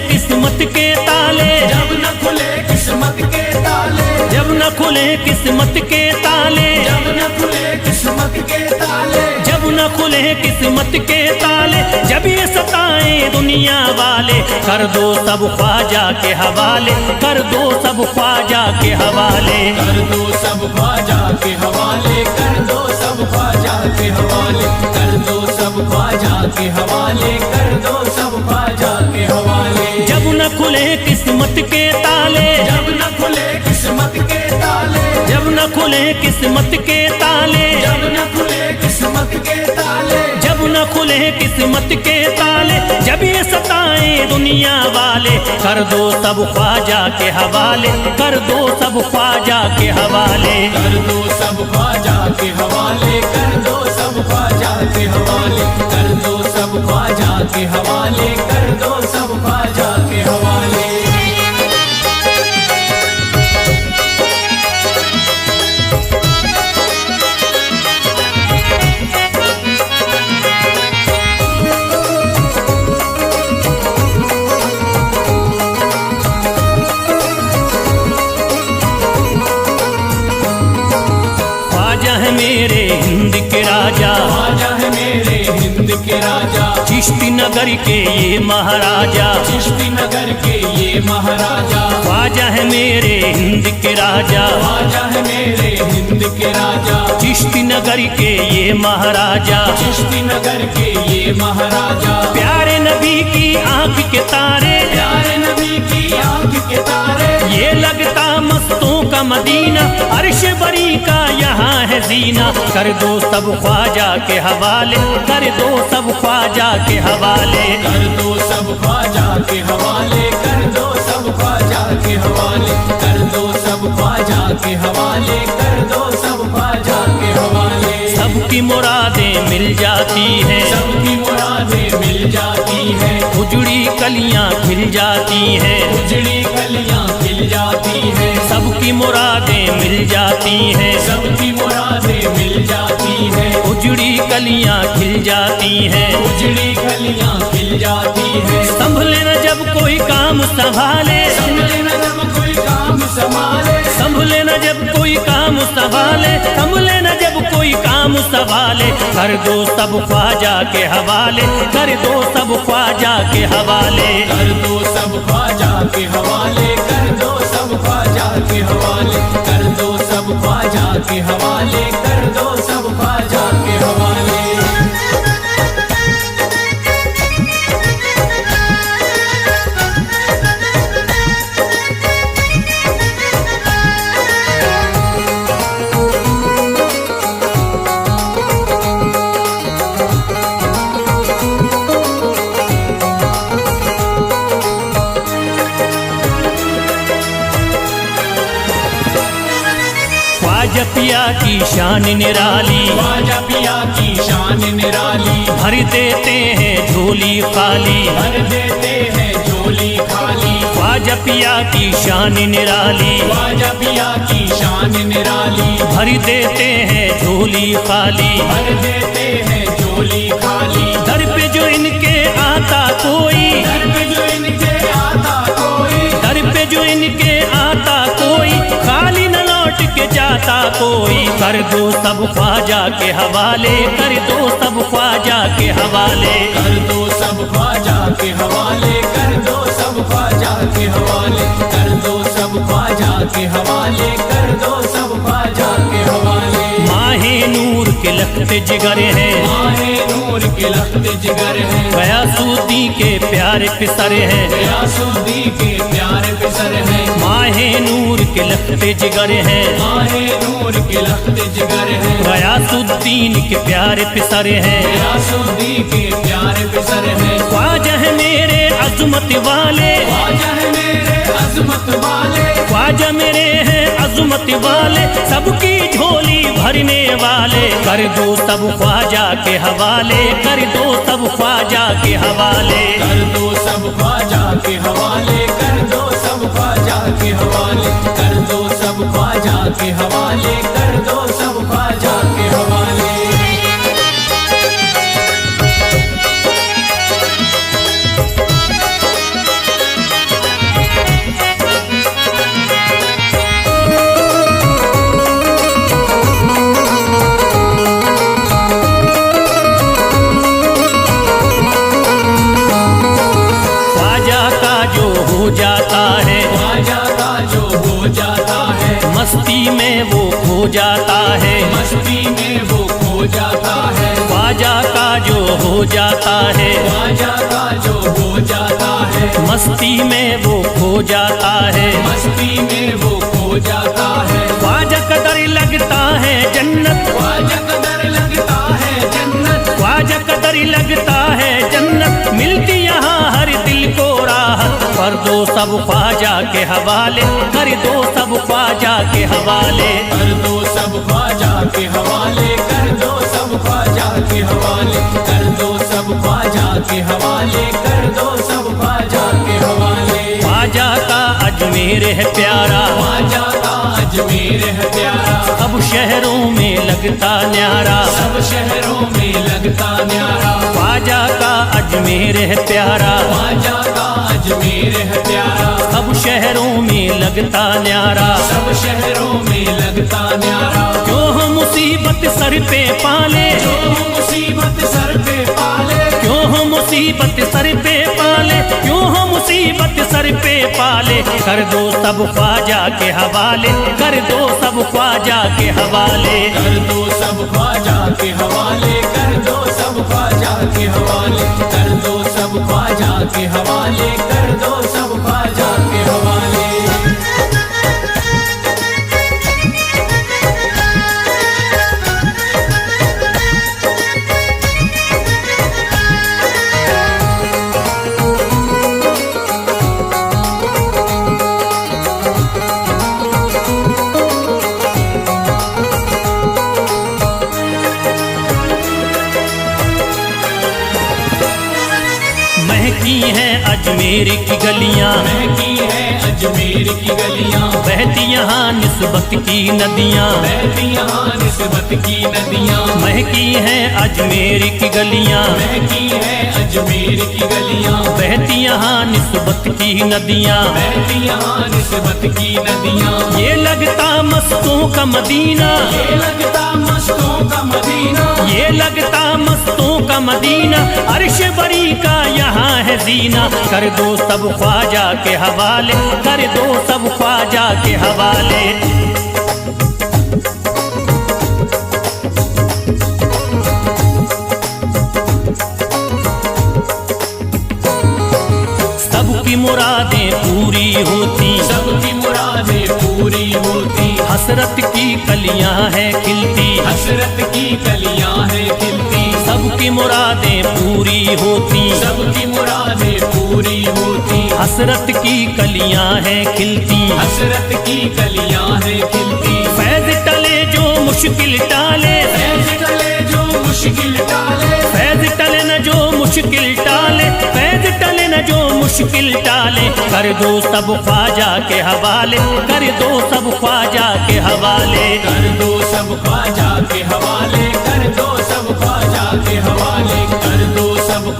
किस्मत के ताले, जब न खुले किस्मत के ताले, जब न खुले किस्मत के ताले, जब न खुले किस्मत के ताले, जब न खुले किस्मत के ताले, जब ये सताए दुनिया वाले, कर दो सब ख्वाजा के हवाले, कर दो सब ख्वाजा के हवाले, कर दो सब ख्वाजा के हवाले, कर दो सब ख्वाजा के हवाले, कर दो सब ख्वाजा के हवाले, कर दो सब ख्वाजा के हवाले। जब न खुले किस्मत के ताले, जब न खुले किस्मत के ताले, जब न खुले किस्मत के ताले, जब न खुले किस्मत के ताले, जब न खुले किस्मत के ताले, जब ये सताए दुनिया वाले, कर दो सब ख्वाजा के हवाले, कर दो सब ख्वाजा के हवाले, कर दो सब ख्वाजा के हवाले, कर दो सब ख्वाजा के हवाले, कर दो सब ख्वाजा के हवाले, कर दो सब ख्वाजा के हवाले। ख्वाजा है मेरे हिंद के राजा, ख्वाजा है मेरे हिंद के राजा, चिश्ती नगर के ये महाराजा, चिश्ती नगर के ये महाराजा, ख्वाजा है मेरे हिंद के राजा, ख्वाजा है मेरे हिंद के राजा, चिश्ती नगर के ये महाराजा, चिश्ती नगर के ये महाराजा, प्यारे नबी की आंख के तारे, प्यारे नबी की आंख के तारे, ये लगता मस्तों का मदीना, अर्श बरी का यहाँ है जीना, कर दो सब ख्वाजा के हवाले, कर दो सब ख्वाजा के हवाले, कर दो सब ख्वाजा के हवाले, कर दो सब ख्वाजा के हवाले, कर दो सब ख्वाजा के हवाले, कर दो सब ख्वाजा के हवाले। सबकी मुरादें मिल जाती हैं, सबकी मुरादें मिल जाती हैं, उजड़ी कलियां खिल जाती हैं, उजड़ी कलियां खिल जाती हैं, सबकी मुरादें मिल जाती हैं, सबकी मुरादें मिल जाती हैं, उजड़ी कलियां खिल जाती हैं, उजड़ी कलियां खिल जाती हैं। संभले न जब कोई काम संभाले, संभले न जब कोई काम संभाले, संभले न जब कोई काम संभाले, संभले न जब कोई काम संभाले, कर दो सब ख्वाजा के हवाले, कर दो सब ख्वाजा के हवाले, कर दो सब ख्वाजा के हवाले, कर दो सब ख्वाजा के हवाले, कर दो सब ख्वाजा के हवाले, कर दो सब ख्वाजा के हवाले। ख्वाजा पिया की शान निराली, ख्वाजा पिया की शान निराली, भर देते हैं झोली खाली, भर देते हैं झोली खाली, ख्वाजा पिया की शान निराली, ख्वाजा पिया की शान निराली, भर देते हैं झोली खाली, भर देते हैं झोली खाली, दर पे जो इनके आता कोई, दर पे जो इनके आता कोई, दर पे जो इनके आता कोई, खाली न लौट के जाता कोई, कर दो सब ख्वाजा के हवाले, कर दो सब ख्वाजा के हवाले, कर दो सब ख्वाजा के हवाले, कर दो सब ख्वाजा के हवाले, कर दो सब ख्वाजा के हवाले, कर दो सब ख्वाजा के हवाले। माहे नूर के लखते जिगर हैं, माहे नूर के लखते जिगर हैं, गयासुद्दीन के प्यारे पिसर हैं, गयासुद्दीन के प्यारे पिसर हैं, माहे नूर के लखते जिगर हैं, माहे नूर के लखते जिगर हैं, गयासुद्दीन के प्यारे पिसर हैं, गयासुद्दीन के प्यारे पिसर हैं। ख्वाजा है मेरे अजमत वाले, ख्वाजा है मेरे अजमत वाले, ख्वाजा मेरे हैं अजमत वाले, सबकी झोली भरने वाले, कर दो सब ख्वाजा के हवाले, कर दो सब ख्वाजा के हवाले, कर दो सब ख्वाजा के हवाले, कर दो सब ख्वाजा के हवाले, कर दो सब ख्वाजा के हवाले, कर दो सब ख्वाजा के हवाले। जाता है, मस्ती में वो खो जाता है, ख्वाजा का जो हो जाता है, ख्वाजा का जो हो जाता है, मस्ती में वो खो जाता है, मस्ती में वो खो जाता है, ख्वाजा कदर लगता है जन्नत, ख्वाजा कदर लगता है जन्नत, ख्वाजा कदर लगता है जन्नत, मिलती यहाँ हर दिल को राहत, कर दो सब ख्वाजा के हवाले, कर दो सब ख्वाजा के हवाले, कर दो सब ख्वाजा के हवाले, कर दो सब ख्वाजा के हवाले, कर दो सब ख्वाजा के हवाले, कर दो सब ख्वाजा के हवाले। ख्वाजा का अजमेर है प्यारा, ख्वाजा का अजमेर है प्यारा, सब शहरों में लगता न्यारा, सब शहरों में लगता न्यारा, ख्वाजा का अजमेर है प्यारा, ख्वाजा का अजमेर है प्यारा, सब शहरों में लगता न्यारा, सब शहरों में लगता न्यारा, क्यों हम मुसीबत सर पे पाले, जो मुसीबत सर पे पाले, क्यों हम मुसीबत सर पे पाले, क्यों हम मुसीबत सर पे पाले, कर दो सब ख्वाजा के हवाले, कर दो सब ख्वाजा के हवाले, कर दो सब ख्वाजा के हवाले, कर दो सब ख्वाजा के हवाले, कर दो सब ख्वाजा के हवाले, कर दो सब ख्वाजा के हवाले। महकी हैं अजमेर की गलियां, महकी है अजमेर की गलियां, बहती यहाँ निस्बत की नदियाँ, बहती यहाँ निस्बत की नदियां, महकी हैं अजमेर की गलियां, महकी है अजमेर की गलियां, बहती यहाँ निस्बत की नदियाँ, बहती यहाँ निस्बत की नदियां, ये लगता मस्तों का मदीना, ये लगता मस्तों का मदीना, ये लगता मस्तों का मदीना, अर्श बरी का यहाँ है जीना, कर दो सब ख्वाजा के हवाले, कर दो सब ख्वाजा के हवाले, सबकी मुरादें पूरी होती, सबकी मुरादें पूरी होती, हसरत की कलियां हैं खिलती, हसरत की कलियां हैं खिलती, सबकी मुरादें पूरी होती, सबकी मुरादें पूरी होती, हसरत की कलियां हैं खिलती, हसरत की कलियां हैं खिलती, फैज टले जो मुश्किल टाले, फैज टले जो मुश्किल टाले, फैज टले न जो मुश्किल टाले, फैज टले न जो मुश्किल टाले, कर दो सब ख्वाजा के हवाले, कर दो सब ख्वाजा के हवाले, कर दो सब ख्वाजा के हवाले, कर दो सब ख्वाजा के हवाले, कर दो सब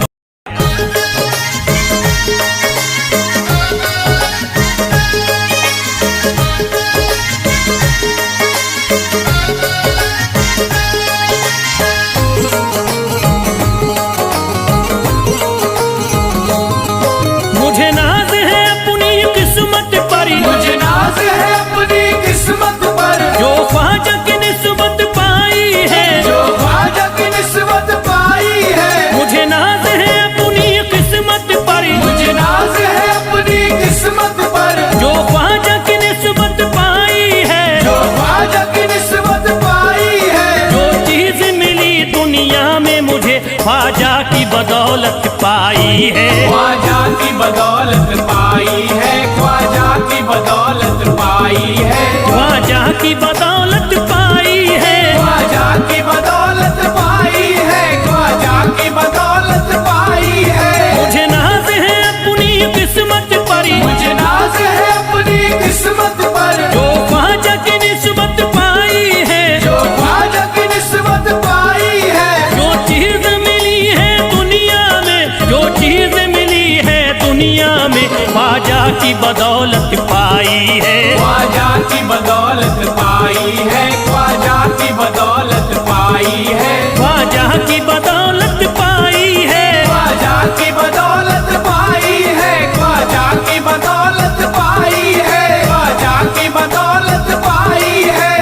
मुझे नाज है अपनी किस्मत पर, मुझे नाज है अपनी किस्मत पर, जो ख्वाजा की निस्बत पाई है, जो ख्वाजा की निस्बत पाई है, मुझे नाज है अपनी किस्मत पर, मुझे नाज है अपनी किस्मत पर, जो ख्वाजा की निस्बत पाई है, जो ख्वाजा की निस्बत पाई है, जो चीज मिली दुनिया में मुझे ख्वाजा की बदौलत पाई है, ख्वाजा की बदौलत पाई है, ख्वाजा की बदौलत पाई है, ख्वाजा की बदौलत पाई है, ख्वाजा की बदौलत पाई है, ख्वाजा की बदौलत पाई है, मुझे नाज है अपनी किस्मत पर, मुझे नाज है अपनी किस्मत पर, जो ख्वाजा की निस्बत पाई है, जो ख्वाजा की निस्बत पाई है, जो चीज मिली है दुनिया में, जो चीज मिली है दुनिया में, ख्वाजा की बदौलत पाई है, ख्वाजा की बदौलत पाई है, ख्वाजा की बदौलत पाई है, ख्वाजा की बदौलत पाई है, ख्वाजा की बदौलत पाई है, ख्वाजा की बदौलत पाई है, ख्वाजा की बदौलत पाई है।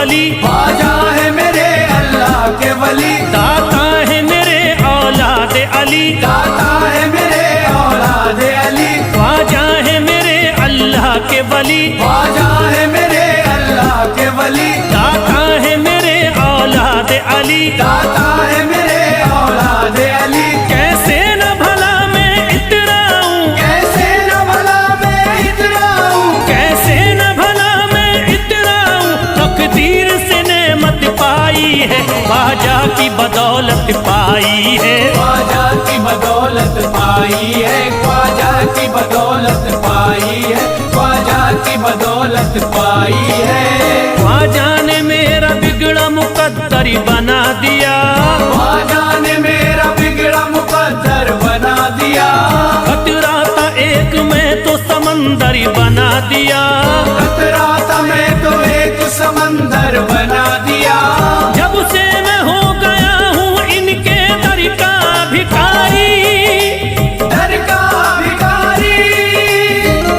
वली, ख्वाजा है मेरे अल्लाह के वली, दाता है मेरे औलाद अली, दाता है मेरे औलाद अली, ख्वाजा है मेरे अल्लाह के वली, ख्वाजा है मेरे अल्लाह के वली, दाता है मेरे औलाद अली, दाता है मेरे औलाद अली। कैसे न भला मैं इतराऊं, कैसे न भला मैं इतराऊं, कैसे न भला मैं इतराऊं, तकदीर से नेमत पाई है, ख्वाजा की बदौलत पाई है, ख्वाजा की बदौलत पाई है, ख्वाजा की बदौलत पाई है, ख्वाजा की बदौलत पाई है। ख्वाजा ने मेरा बिगड़ा मुकद्दर बना दिया, ख्वाजा ने मेरा बिगड़ा मुकद्दर बना दिया, खतरा था एक मैं तो समंदर बना दिया, खतरा था मैं तो एक समंदर बना दिया। जब से मैं हो गया हूँ इनके दर का भिखारी, दर का भिखारी,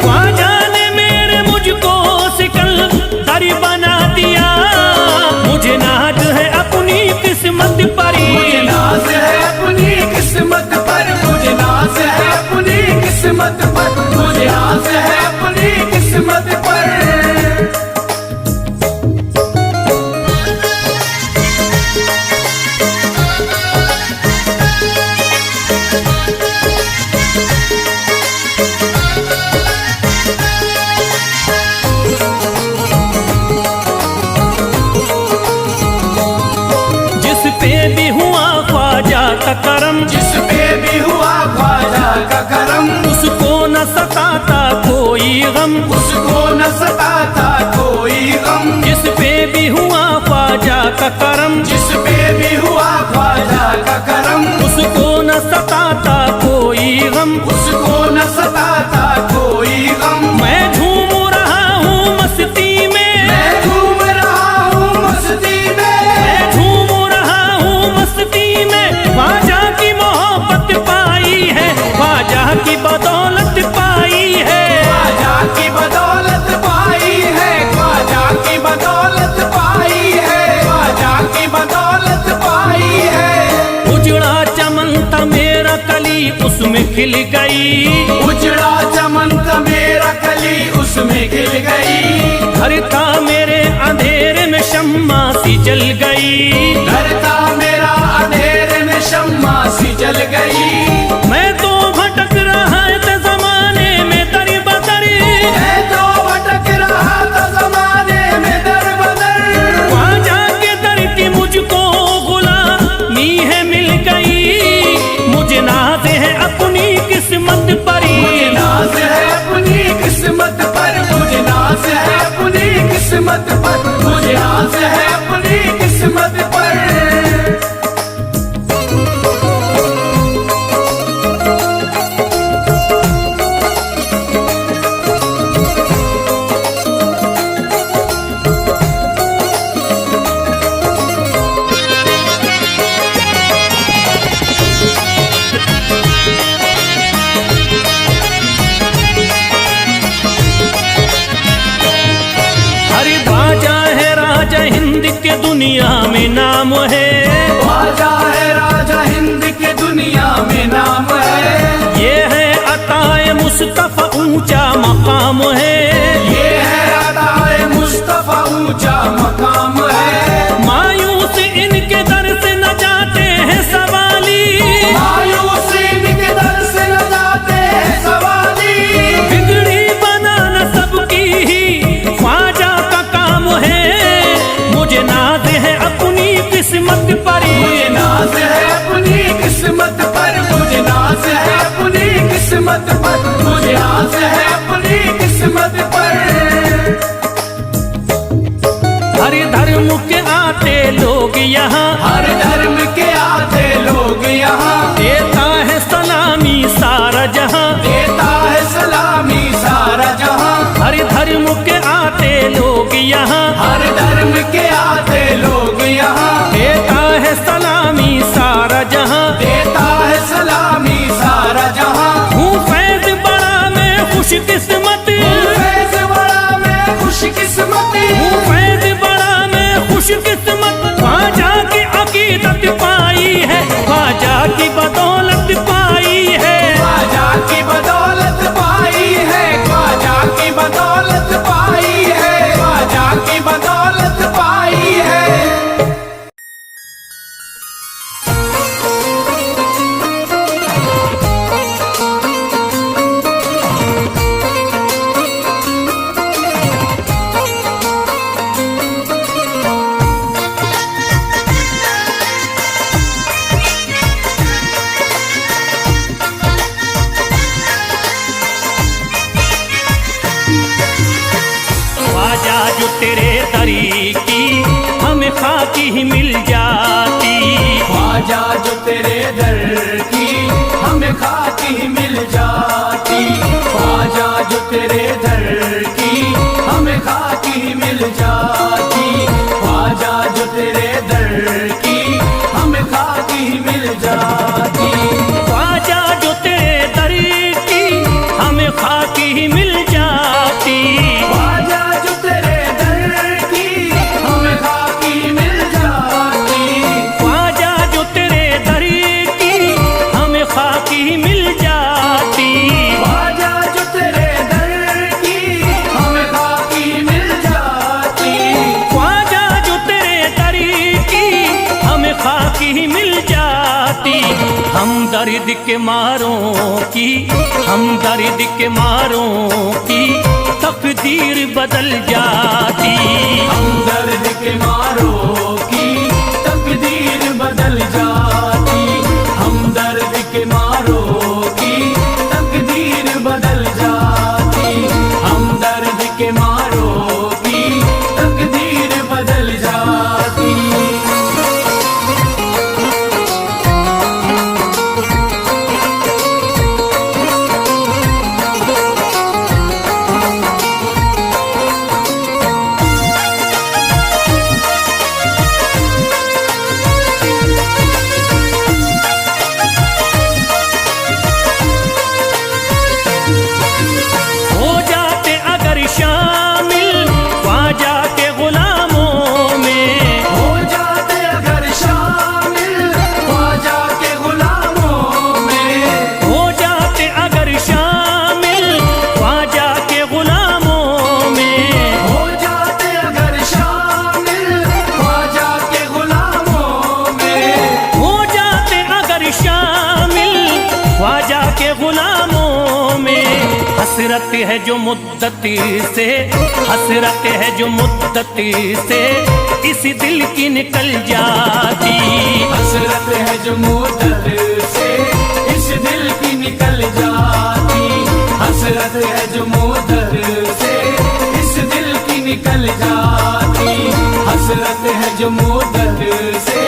ख्वाजा ने मेरे मुझको सिकंदर बना दिया, मुझे नाज है अपनी किस्मत पर, मुझे नाज है अपनी किस्मत पर, मुझे नाज है अपनी किस्मत पर, मुझे नाज है अपनी किस्मत पर। जिस पे भी हुआ ख्वाजा का करम, जिस पे भी हुआ ख्वाजा का करम, उसको न सताता कोई गम, उसको न सताता कोई गम। जिस पे भी हुआ ख्वाजा का करम, जिस पे भी हुआ ख्वाजा का करम, उसको न सताता कोई गम, उसको न सताता कोई गम। मैं झूम रहा हूँ मस्ती में, मैं घूम रहा हूँ मस्ती में, मैं झूम रहा हूँ मस्ती में, ख्वाजा की मोहब्बत पाई है, ख्वाजा की बदौलत पाई है, ख्वाजा की बदौलत पाई है, ख्वाजा की बदौलत पाई है, ख्वाजा की बदौलत पाई है। उजड़ा चमन था मेरा कली उसमें खिल गई, उजड़ा चमन था मेरा कली उसमें खिल गई, घर था मेरे अंधेरे में शम्मा सी जल गई, घर था मेरा अंधेरे में शम्मा सी जल गई। मैं तो भटक रहा था जमाने में दर बदर, मैं तो भटक रहा था जमाने में दर बदर, ख्वाजा के दर की मुझको गुलामी है मिल गई, मुझे नाज है अपनी किस्मत पर, मुझे नाज है अपनी किस्मत पर, मुझे नाज है अपनी किस्मत पर, मुझे नाज है अपनी किस्मत पर। हरि ख्वाजा है राजा हिंद के दुनिया में नाम है, ख्वाजा है राजा हिंद के दुनिया में नाम है, ये है अताए मुस्तफा ऊंचा मकाम है, ये है अताए मुस्तफा ऊंचा मकाम है। मायूस इनके दर से न जाते हैं सवाली, मायूस इनके दर से न जाते हैं सवाली, बिगड़ी बनाना सबकी ही ख्वाजा का काम है, मुझे नाज है अपनी किस्मत पर, मुझे नाज है अपनी किस्मत पर, मुझे नाज है अपनी किस्मत पर, मुझे नाज है अपनी किस्मत पर। हर धर्म के आते लोग यहाँ, हर धर्म के आते लोग यहाँ, देता है सलामी सारा जहाँ, देता है सलामी सारा जहाँ। हर धर्म के आते लोग यहाँ, हर धर्म के आते लोग यहाँ, देता है की बदौलत पाई है, ख्वाजा की बदौलत पाई है, ख्वाजा की बदौलत पाई है, ख्वाजा की बदौलत पाई है। ख्वाजा जो तेरे दरी की हमें खाकी ही मिल जाती, ख्वाजा जो तेरे दर की हमें खाकी ही मिल जाती, ख्वाजा जो तेरे दर की हमें खाकी ही मिल जाती, ख्वाजा जो तेरे दर की हमें खाकी ही मिल जाती। ख्वाजा जो तेरे दरी की हमें खाकी ही मिल जाती, ख्वाजा जो तेरे दर की हमें खाकी मिल जाती, ख्वाजा जो तेरे दरी की हमें खाकी ही मिल जाती, ख्वाजा जो तेरे दर की हमें खाकी मिल जाती, ख्वाजा जो तेरे दरी की हमें खाकी ही मिल जाती। हम दर्द के मारों की, हम दर्द के मारों की तकदीर बदल जाती, हम दर्द के मारों की तकदीर बदल जाती, हम दर्द के मारों की तकदीर बदल जाती, हम दर्द के मारों की तकदीर बदल जाती। हो जाते अगर शामिल ख्वाजा के गुलामों में, हो जाते अगर शामिल ख्वाजा के गुलामों में, हो जाते अगर शामिल ख्वाजा के गुलामों में, हो जाते अगर शामिल ख्वाजा के गुलामों में, हो जाते अगर शामिल ख्वाजा के गुलामों में। हसरत है जो मुद्दती से, हसरत है जो मुद्दती से इस दिल की निकल जाती, हसरत है जो मुद्दत से इस दिल की निकल जाती, हसरत है जो मुद्दत से इस दिल की निकल जाती, हसरत है जो मुद्दत से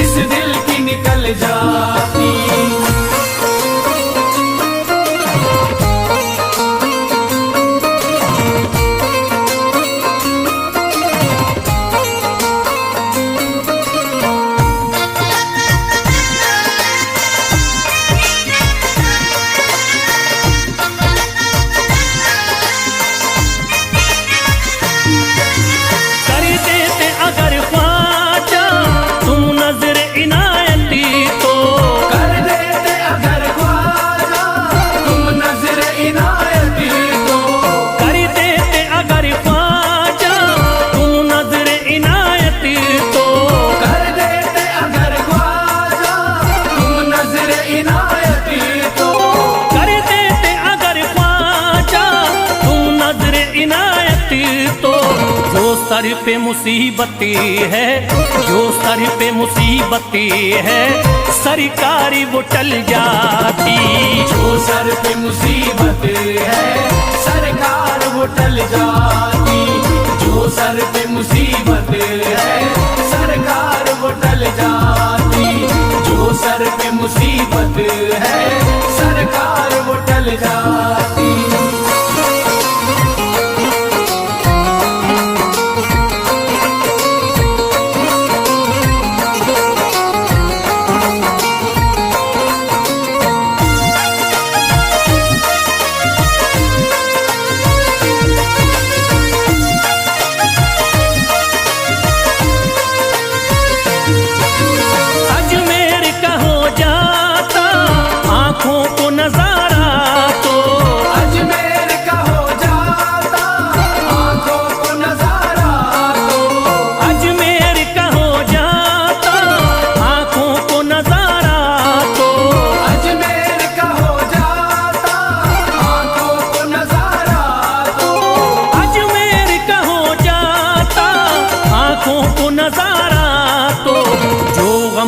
इस दिल की निकल जाती। कर देते अगर ख्वाजा तुम नजर इनायती तो, कर देते अगर ख्वाजा तुम नजर इनायती तो, कर देते अगर ख्वाजा तुम नजर इनायती तो, कर देते अगर ख्वाजा तुम नजर इनायती तो, कर देते अगर ख्वाजा तुम नजर इनायती तो। जो सर पे मुसीबती है, जो सर पे मुसीबती है सरकारी वो टल जाती, जो सर पे मुसीबत है सरकार वो टल जाती, जो सर पे मुसीबत है सरकार वो टल जाती, जो सर पे मुसीबत है सरकार वो टल जाती।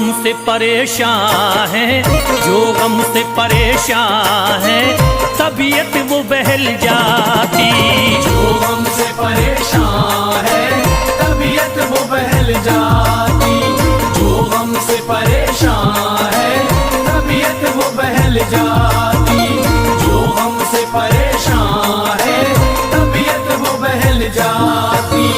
गम से परेशान है, जो गम से परेशान है, तबीयत वो बहल जाती। जो गम से परेशान है तबीयत वो बहल जाती। जो गम से परेशान है तबीयत वो बहल जाती। जो गम से परेशान है तबीयत वो बहल जाती।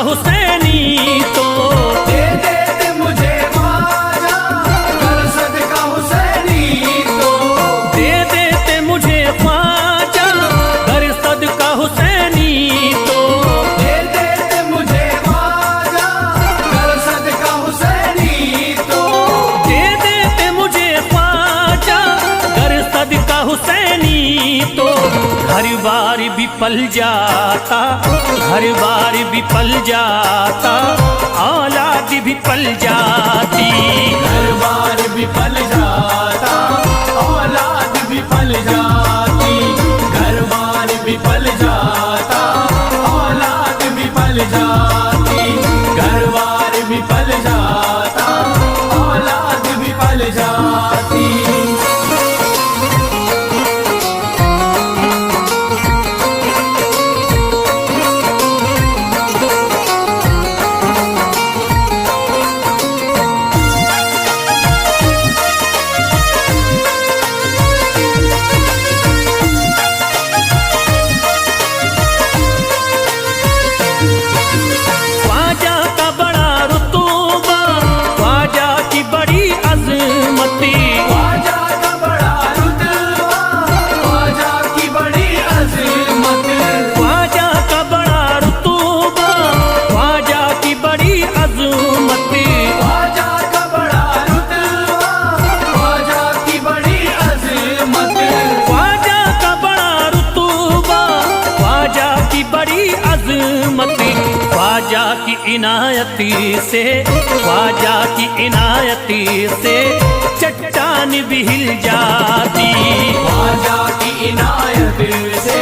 हुसैनी तो दे देते मुझे ख्वाजा कर सदका हुसैनी तो। दे देते मुझे ख्वाजा कर सदका हुसैनी तो। दे देते मुझे ख्वाजा कर सदका हुसैनी तो। दे देते मुझे ख्वाजा कर सदका हुसैनी तो। घर बार भी पल जाता, घर बार भी पल जाता, औलाद भी पल जाती। घर बार भी पल जाता औलाद भी पल जाती। घर बार भी पल जाता औलाद भी पल जाती। घर बार भी पल जाता औलाद भी पल जाती। ख्वाजा की इनायती से, ख्वाजा की इनायती से चट्टान भी हिल जाती। ख्वाजा की इनायत से